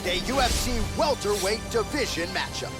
a UFC welterweight division matchup.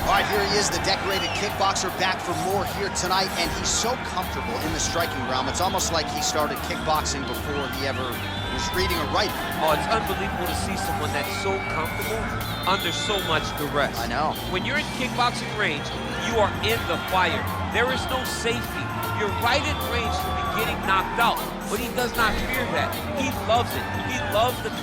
All right, here he is, the decorated kickboxer, back for more here tonight, and he's so comfortable in the striking realm. It's almost like he started kickboxing before he ever was reading or writing. Oh, it's unbelievable to see someone that's so comfortable under so much duress. I know. When you're in kickboxing range, you are in the fire. There is no safety. You're right in range to be getting knocked out, but he does not fear that. He loves it. He loves the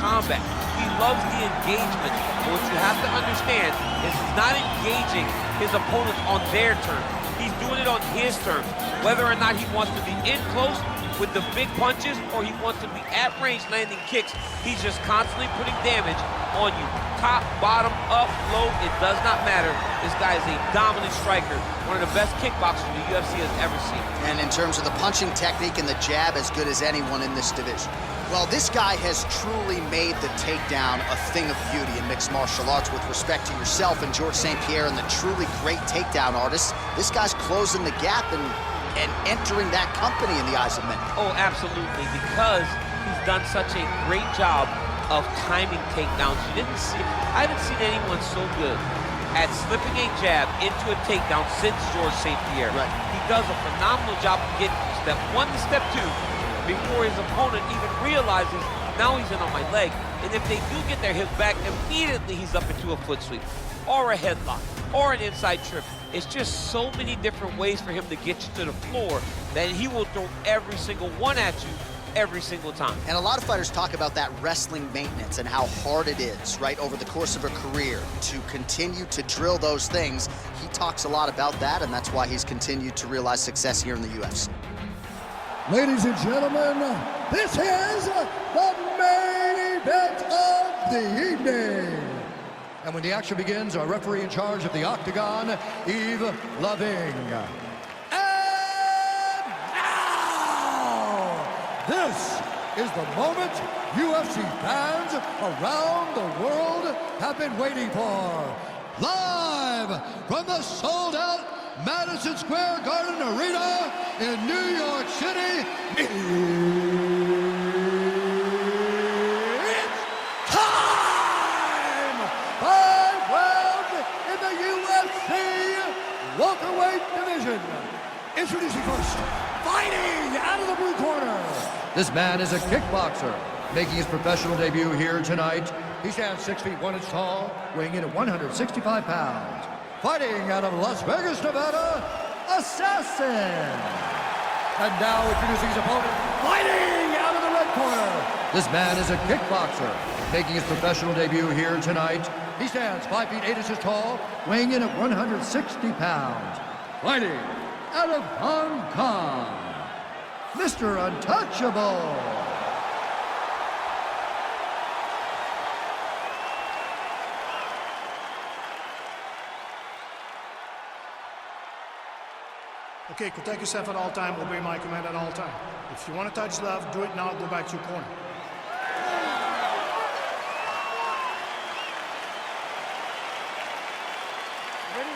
combat. He loves the engagement. But what you have to understand is he's not engaging his opponents on their terms. He's doing it on his terms. Whether or not he wants to be in close with the big punches or he wants to be at range landing kicks, he's just constantly putting damage on you. Top, bottom, up, low, it does not matter. This guy is a dominant striker, one of the best kickboxers the UFC has ever seen. And in terms of the punching technique and the jab, as good as anyone in this division. Well, this guy has truly made the takedown a thing of beauty in mixed martial arts. With respect to yourself and George St. Pierre and the truly great takedown artists, this guy's closing the gap and entering that company in the eyes of many. Oh, absolutely, because he's done such a great job of timing takedowns. I haven't seen anyone so good at slipping a jab into a takedown since George St. Pierre. Right. He does a phenomenal job of getting from step one to step two before his opponent even realizes now he's in on my leg. And if they do get their hip back, immediately he's up into a foot sweep or a headlock or an inside trip. It's just so many different ways for him to get you to the floor that he will throw every single one at you every single time. And a lot of fighters talk about that wrestling maintenance and how hard it is, right, over the course of a career to continue to drill those things. He talks a lot about that, and that's why he's continued to realize success here in the UFC. Ladies and gentlemen, this is the main event of the evening. And when the action begins, our referee in charge of the Octagon, Yves Loving. And now, this is the moment UFC fans around the world have been waiting for. Live from the sold-out Madison Square Garden Arena in New York City, it's time! 5 rounds in the UFC welterweight division. Introducing first, fighting out of the blue corner. This man is a kickboxer, making his professional debut here tonight. He stands 6 feet 1 inch tall, weighing in at 165 pounds. Fighting out of Las Vegas, Nevada, Assassin. And now introducing his opponent, fighting out of the red corner. This man is a kickboxer, making his professional debut here tonight. He stands 5 feet 8 inches tall, weighing in at 160 pounds. Fighting out of Hong Kong, Mr. Untouchable. Okay, protect yourself at all time, obey my command at all time. If you want to touch left, do it now, go back to your corner. Ready?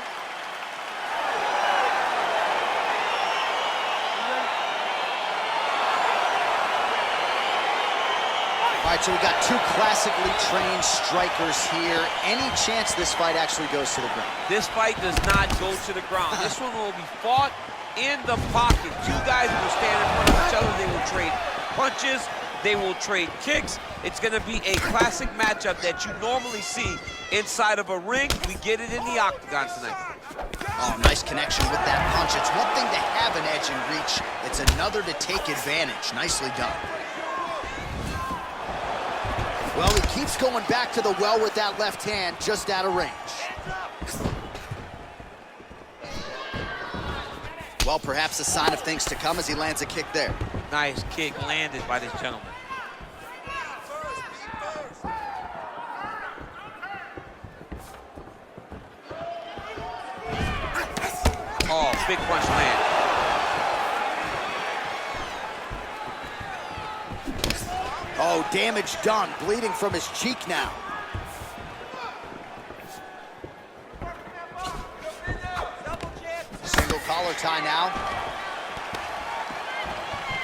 All right, so we got two classically trained strikers here. Any chance this fight actually goes to the ground? This fight does not go to the ground. This one will be fought in the pocket. Two guys will stand in front of each other. They will trade punches. They will trade kicks. It's going to be a classic matchup that you normally see inside of a ring. We get it in the octagon tonight. Oh, nice connection with that punch. It's one thing to have an edge and reach. It's another to take advantage. Nicely done. Well, he keeps going back to the well with that left hand, just out of range. Well, perhaps a sign of things to come as he lands a kick there. Nice kick landed by this gentleman. Oh, big punch land. Oh, damage done, bleeding from his cheek now. collar tie now.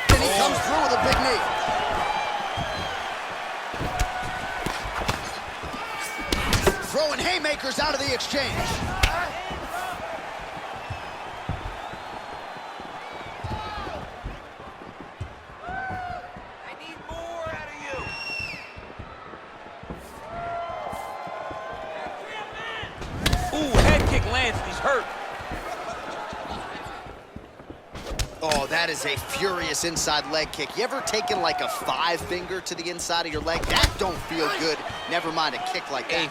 And he comes through with a big knee. Throwing haymakers out of the exchange. I need more out of you. Ooh, head kick lands, he's hurt. Oh, that is a furious inside leg kick. You ever taken like a 5-finger to the inside of your leg? That don't feel good. Never mind a kick like that.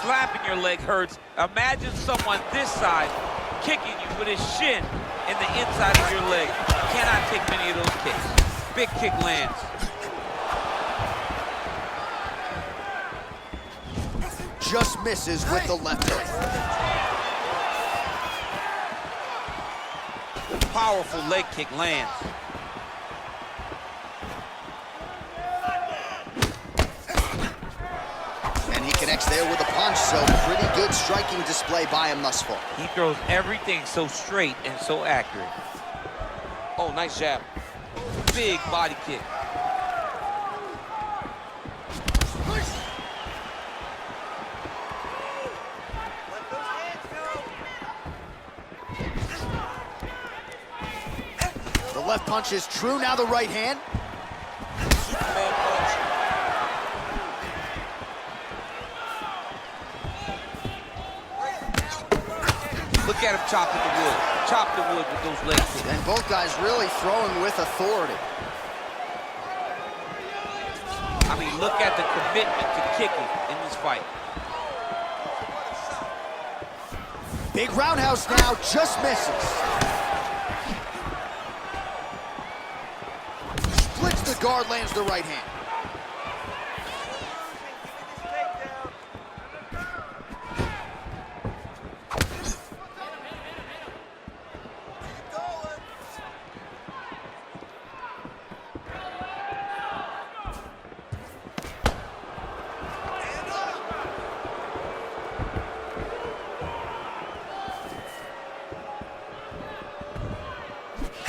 Slapping your leg hurts. Imagine someone this side kicking you with his shin in the inside of your leg. You cannot take many of those kicks. Big kick lands. Just misses with the left hook. Powerful leg kick lands. And he connects there with a punch, so pretty good striking display by him thus far. He throws everything so straight and so accurate. Oh, nice jab. Big body kick. The left punch is true, now the right hand. Superman punch. Look at him chopping the wood. Chop the wood with those leg kicks. And both guys really throwing with authority. I mean, look at the commitment to kicking in this fight. Big roundhouse now, just misses. Splits the guard, lands the right hand.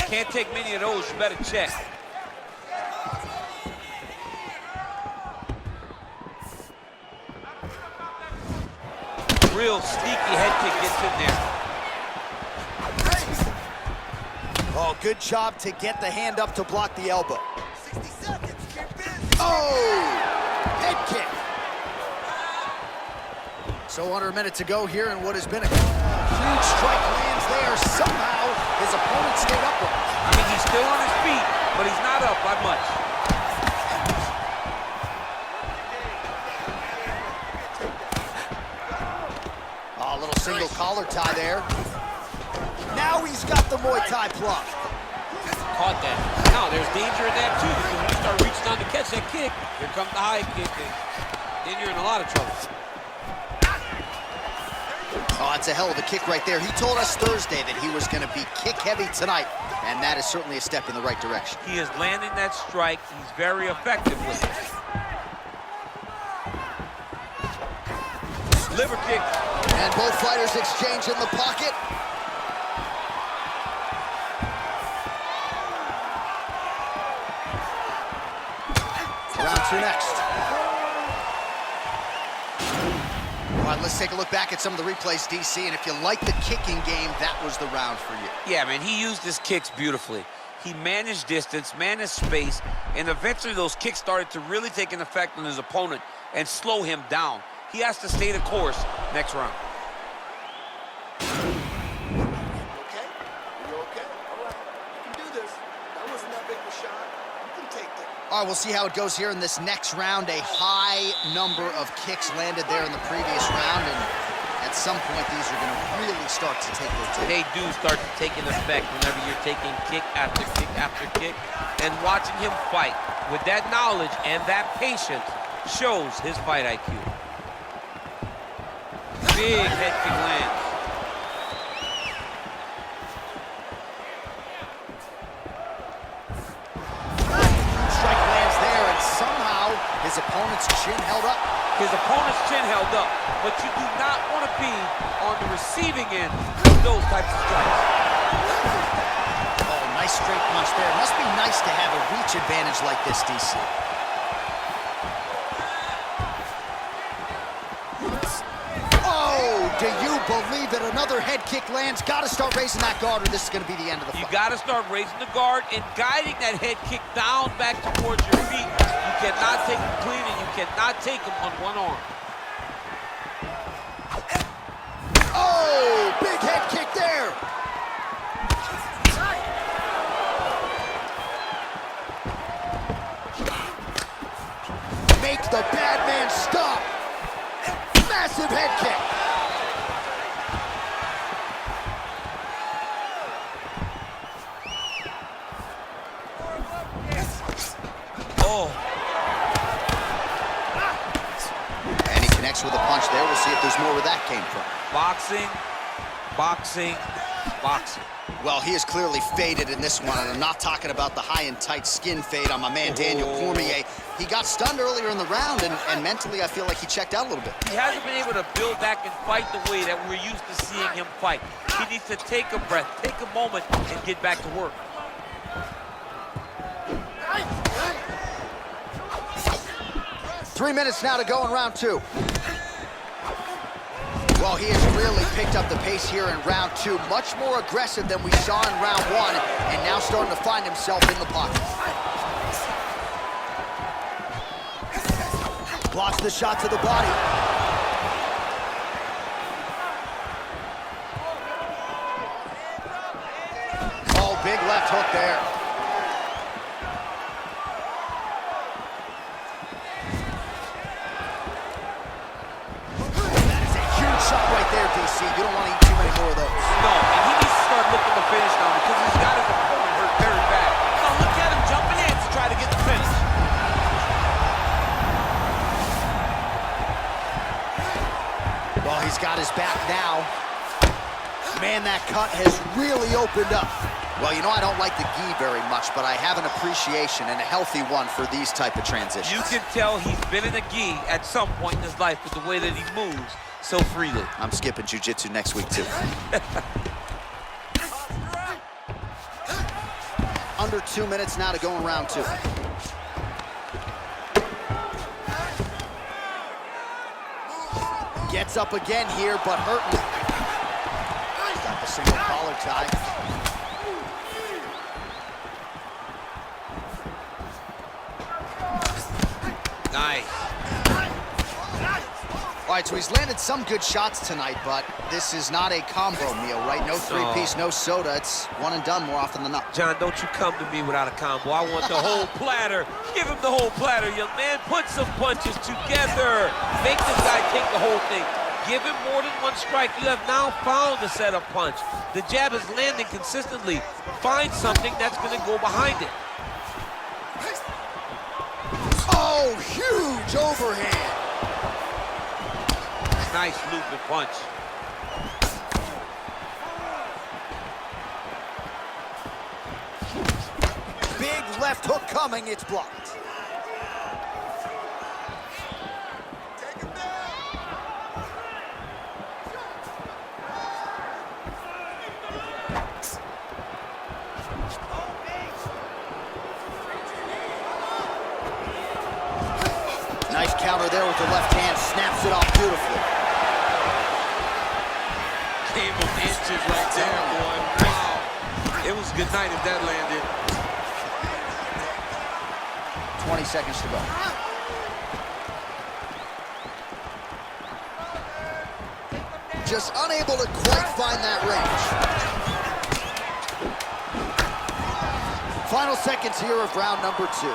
Can't take many of those, you better check. Real sneaky head kick gets in there. Oh, good job to get the hand up to block the elbow. 60 seconds, oh, head kick. So under a minute to go here in what has been a huge strike lands there. Somehow his opponent stayed upright. I mean, he's still on his feet, but he's not up by much. Oh, a little single collar tie there. Now he's got the Muay Thai block. Caught that. Now there's danger in that too, because when you start reaching down to catch that kick, here comes the high kick, then you're in a lot of trouble. Oh, that's a hell of a kick right there. He told us Thursday that he was going to be kick heavy tonight, and that is certainly a step in the right direction. He is landing that strike. He's very effective with it. Liver kick. And both fighters exchange in the pocket. Round two next. All right, let's take a look back at some of the replays, DC, and if you like the kicking game, that was the round for you. Yeah, man, he used his kicks beautifully. He managed distance, managed space, and eventually those kicks started to really take an effect on his opponent and slow him down. He has to stay the course next round. Okay? You're okay. All right. You can do this. That wasn't that big of a shot. You can take that. All right, we'll see how it goes here in this next round. A high number of kicks landed there in the previous round, and at some point, these are going to really start to take their toll. They do start to take an effect whenever you're taking kick after kick after kick, and watching him fight with that knowledge and that patience shows his fight IQ. Big head kick lands. Strike lands there, and somehow his opponent's chin held up. His opponent's chin held up, but you do not want to be on the receiving end of those types of strikes. Oh, nice straight punch there. It must be nice to have a reach advantage like this, DC. Oh, do you believe it? Another head kick lands. Got to start raising that guard or this is going to be the end of the fight. You got to start raising the guard and guiding that head kick down back towards your feet. You cannot take them clean and you cannot take them on one arm. Oh, big head kick there. Make the bad man stop. Massive head kick. Oh. And he connects with a punch there. We'll see if there's more where that came from. Boxing, boxing, boxing. Well, he is clearly faded in this one, and I'm not talking about the high and tight skin fade on my man Daniel Cormier. He got stunned earlier in the round, and mentally I feel like he checked out a little bit. He hasn't been able to build back and fight the way that we're used to seeing him fight. He needs to take a breath, take a moment, and get back to work. Three minutes now to go in round two. Well, he has really picked up the pace here in round two. Much more aggressive than we saw in round one, and now starting to find himself in the pocket. Blocks the shot to the body. Oh, big left hook there. Shot right there, DC. You don't want to eat too many more of those. No, and he needs to start looking to finish now because he's got his opponent hurt very bad. Now look at him jumping in to try to get the finish. Well, he's got his back now. Man, that cut has really opened up. Well, you know, I don't like the gi very much, but I have an appreciation and a healthy one for these type of transitions. You can tell he's been in a gi at some point in his life with the way that he moves so freely. I'm skipping jiu-jitsu next week, too. Under 2 minutes now to go in round two. Gets up again here, but hurting. Got the single collar tie. Nice. All right, so he's landed some good shots tonight, but this is not a combo meal, right? No three-piece, no soda. It's one and done more often than not. John, don't you come to me without a combo. I want the whole platter. Give him the whole platter, young man. Put some punches together. Make this guy take the whole thing. Give him more than one strike. You have now found the setup punch. The jab is landing consistently. Find something that's going to go behind it. Oh, huge overhand. Nice looping punch. Big left hook coming. It's blocked. Take him down. Nice counter there with the left hand. Snaps it off beautifully. Came of inches right there, boy. Wow. It was good night if that landed. 20 seconds to go. Just unable to quite find that range. Final seconds here of round number two.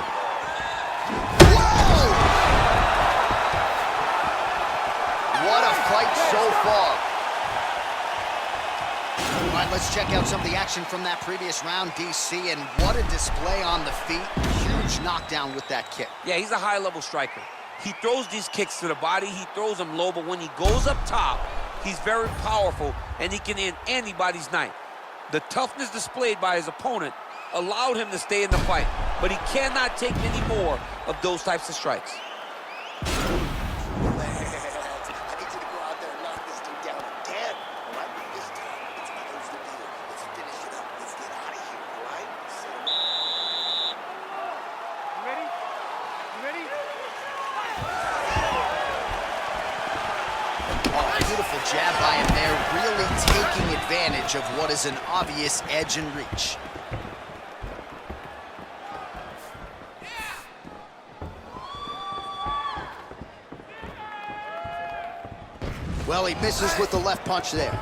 Whoa! What a fight so far. All right, let's check out some of the action from that previous round, DC, and what a display on the feet. Huge knockdown with that kick. Yeah, he's a high-level striker. He throws these kicks to the body, he throws them low, but when he goes up top, he's very powerful, and he can end anybody's night. The toughness displayed by his opponent allowed him to stay in the fight, but he cannot take any more of those types of strikes. Powerful jab by him there, really taking advantage of what is an obvious edge and reach. Well, he misses with the left punch there.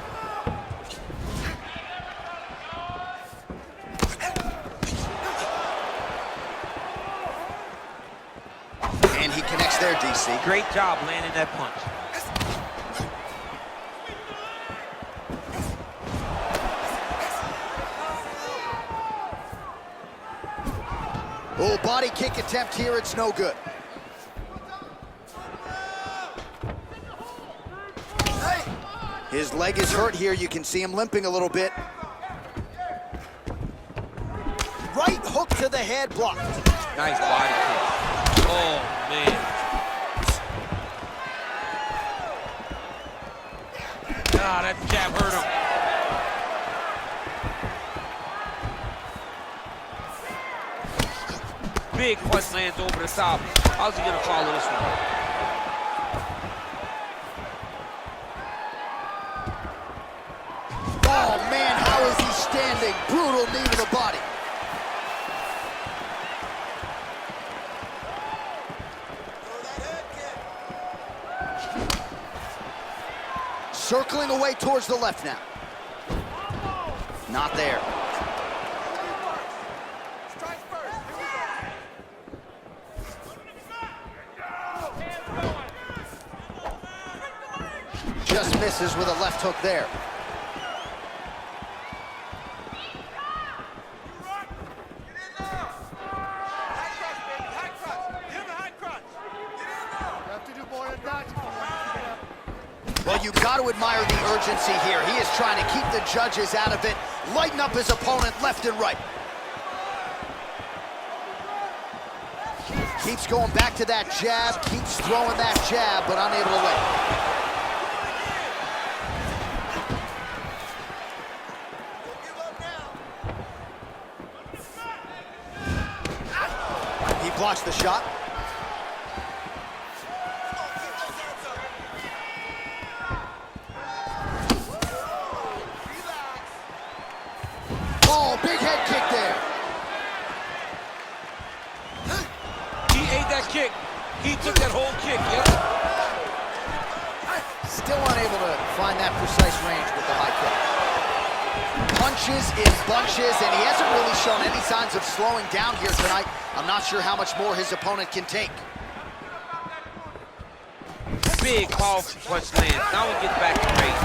And he connects there, DC. Great job landing that punch. Oh, body kick attempt here, it's no good. His leg is hurt here. You can see him limping a little bit. Right hook to the head, blocked. Nice body kick. Oh, man. Ah, that jab hurt him. Big punch lands over the top. How's he gonna follow this one? Oh, man, how is he standing? Brutal knee to the body. Circling away towards the left now. Not there. Just misses with a left hook there. Well, you got to admire the urgency here. He is trying to keep the judges out of it, lighten up his opponent left and right. Keeps going back to that jab, keeps throwing that jab, but unable to win. He blocks the shot. Oh, big head kick there. He ate that kick. He took that whole kick, yep. Still unable to find that precise range with the high kick. Punches in bunches, and he hasn't really shown any signs of slowing down here tonight. I'm not sure how much more his opponent can take. Big, powerful punch lands. Now he gets back in range.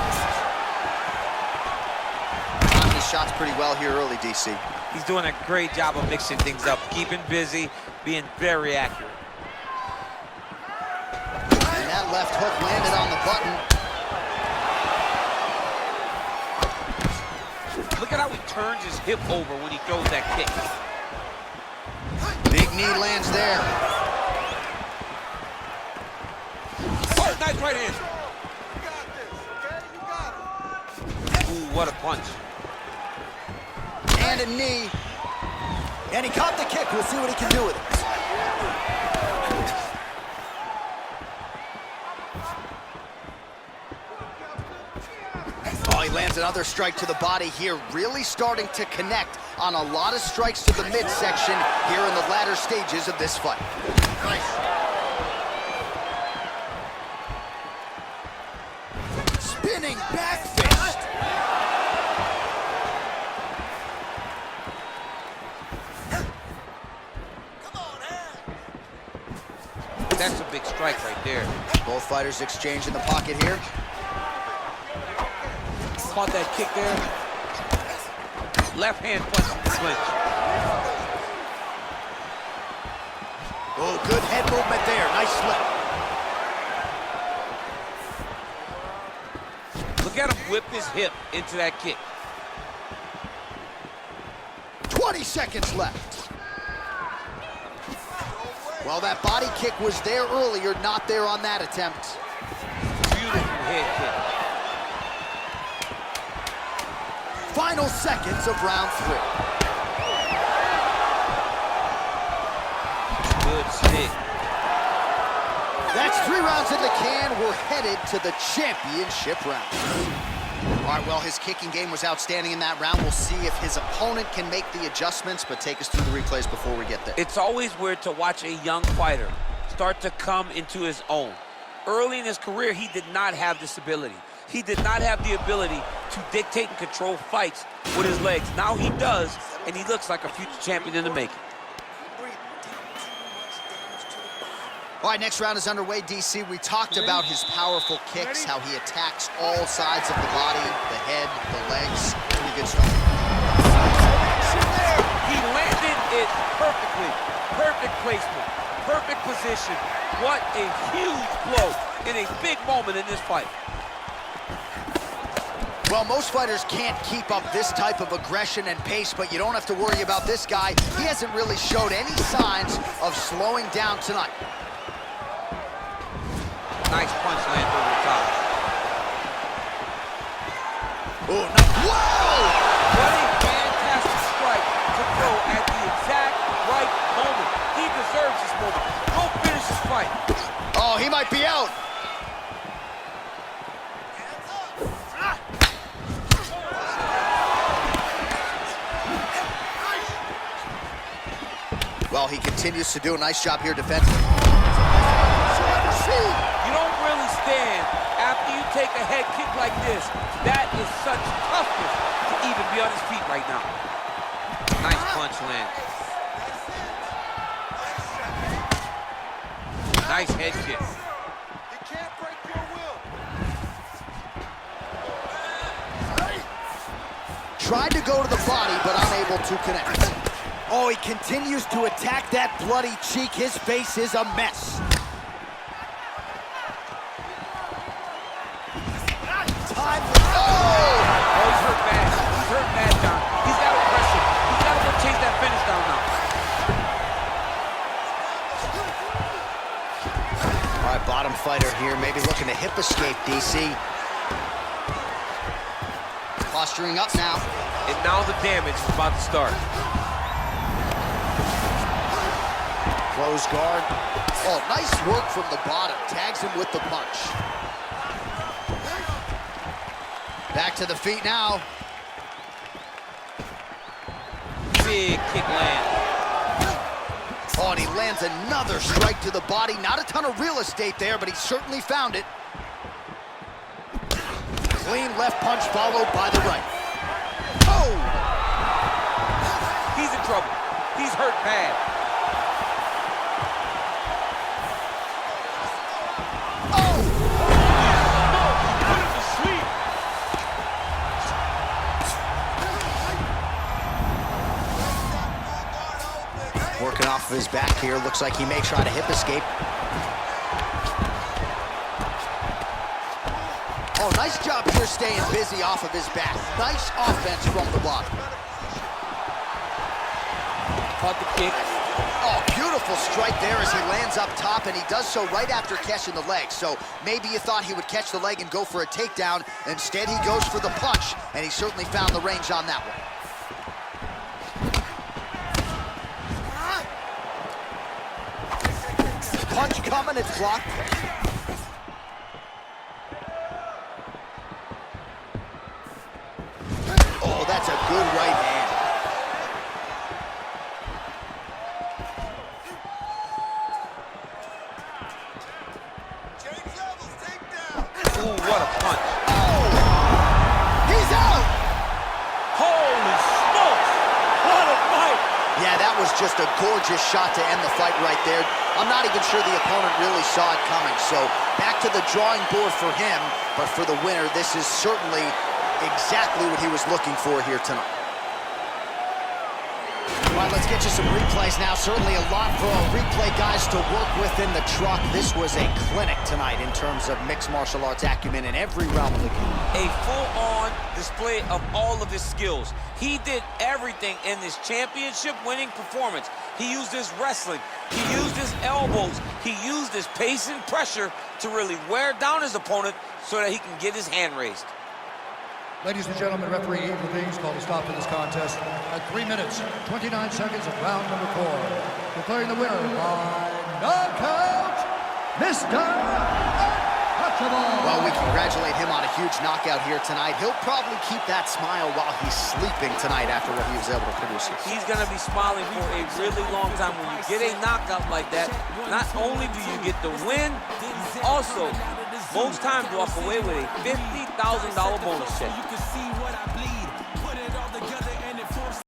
Shots pretty well here early, DC. He's doing a great job of mixing things up, keeping busy, being very accurate. And that left hook landed on the button. Look at how he turns his hip over when he throws that kick. Big knee lands there. Oh, nice right hand. Ooh, what a punch. And a knee. And he caught the kick. We'll see what he can do with it. Oh, he lands another strike to the body here. Really starting to connect on a lot of strikes to the midsection here in the latter stages of this fight. Spinning back fist. That's a big strike right there. Both fighters exchange in the pocket here. Caught that kick there. Left hand punch in the clinch. Oh, good head movement there. Nice slip. Look at him whip his hip into that kick. 20 seconds left. Well, that body kick was there earlier, not there on that attempt. Beautiful head kick. Final seconds of round 3. Good stick. That's 3 rounds in the can. We're headed to the championship round. All right, well, his kicking game was outstanding in that round. We'll see if his opponent can make the adjustments, but take us through the replays before we get there. It's always weird to watch a young fighter start to come into his own. Early in his career, he did not have this ability. He did not have the ability to dictate and control fights with his legs. Now he does, and he looks like a future champion in the making. All right, next round is underway, DC. We talked about his powerful kicks, how he attacks all sides of the body, the head, the legs. Pretty good stuff. He landed it perfectly. Perfect placement, perfect position. What a huge blow in a big moment in this fight. Well, most fighters can't keep up this type of aggression and pace, but you don't have to worry about this guy. He hasn't really showed any signs of slowing down tonight. Nice punch lands over the top. Oh, no. Whoa! What a fantastic strike to throw at the exact right moment. He deserves this moment. Go finish this fight. Oh, he might be out. Well, he continues to do a nice job here defensively. You don't really stand after you take a head kick like this. That is such toughness to even be on his feet right now. Nice punch land. Nice head kick. You can't break your will. Tried to go to the body, but unable to connect. Oh, he continues to attack that bloody cheek. His face is a mess. Time. Oh! He's hurt bad. He's hurt bad, John. He's got to press him. He's got to go chase that finish down now. All right, bottom fighter here, maybe looking to hip escape, DC. Posturing up now. And now the damage is about to start. Close guard. Oh, nice work from the bottom. Tags him with the punch. Back to the feet now. Big kick land. Oh, and he lands another strike to the body. Not a ton of real estate there, but he certainly found it. Clean left punch followed by the right. Oh! He's in trouble. He's hurt bad. Working off of his back here. Looks like he may try to hip escape. Oh, nice job here staying busy off of his back. Nice offense from the bottom. Caught the kick. Oh, beautiful strike there as he lands up top, and he does so right after catching the leg. So maybe you thought he would catch the leg and go for a takedown. Instead, he goes for the punch, and he certainly found the range on that one. Punch coming, it's blocked. Oh, that's a good right hand. Ooh, what a punch. Oh! He's out! Holy smokes! What a fight! Yeah, that was just a gorgeous shot to end the fight right there. I'm not even sure the opponent really saw it coming. So back to the drawing board for him, but for the winner, this is certainly exactly what he was looking for here tonight. All right, let's get you some replays now. Certainly a lot for our replay guys to work with in the truck. This was a clinic tonight in terms of mixed martial arts acumen in every realm of the game. A full-on display of all of his skills. He did everything in this championship-winning performance. He used his wrestling. He used his elbows. He used his pace and pressure to really wear down his opponent so that he can get his hand raised. Ladies and gentlemen, referee Evil Things called a stop to this contest at 3 minutes, 29 seconds of round number 4. Declaring the winner by knockout Mr. Untouchable. Well, we congratulate him on a huge knockout here tonight. He'll probably keep that smile while he's sleeping tonight after what he was able to produce. He's going to be smiling for a really long time. When you get a knockout like that, not only do you get the win, you also, most times, walk away with a $50,000 bonus check.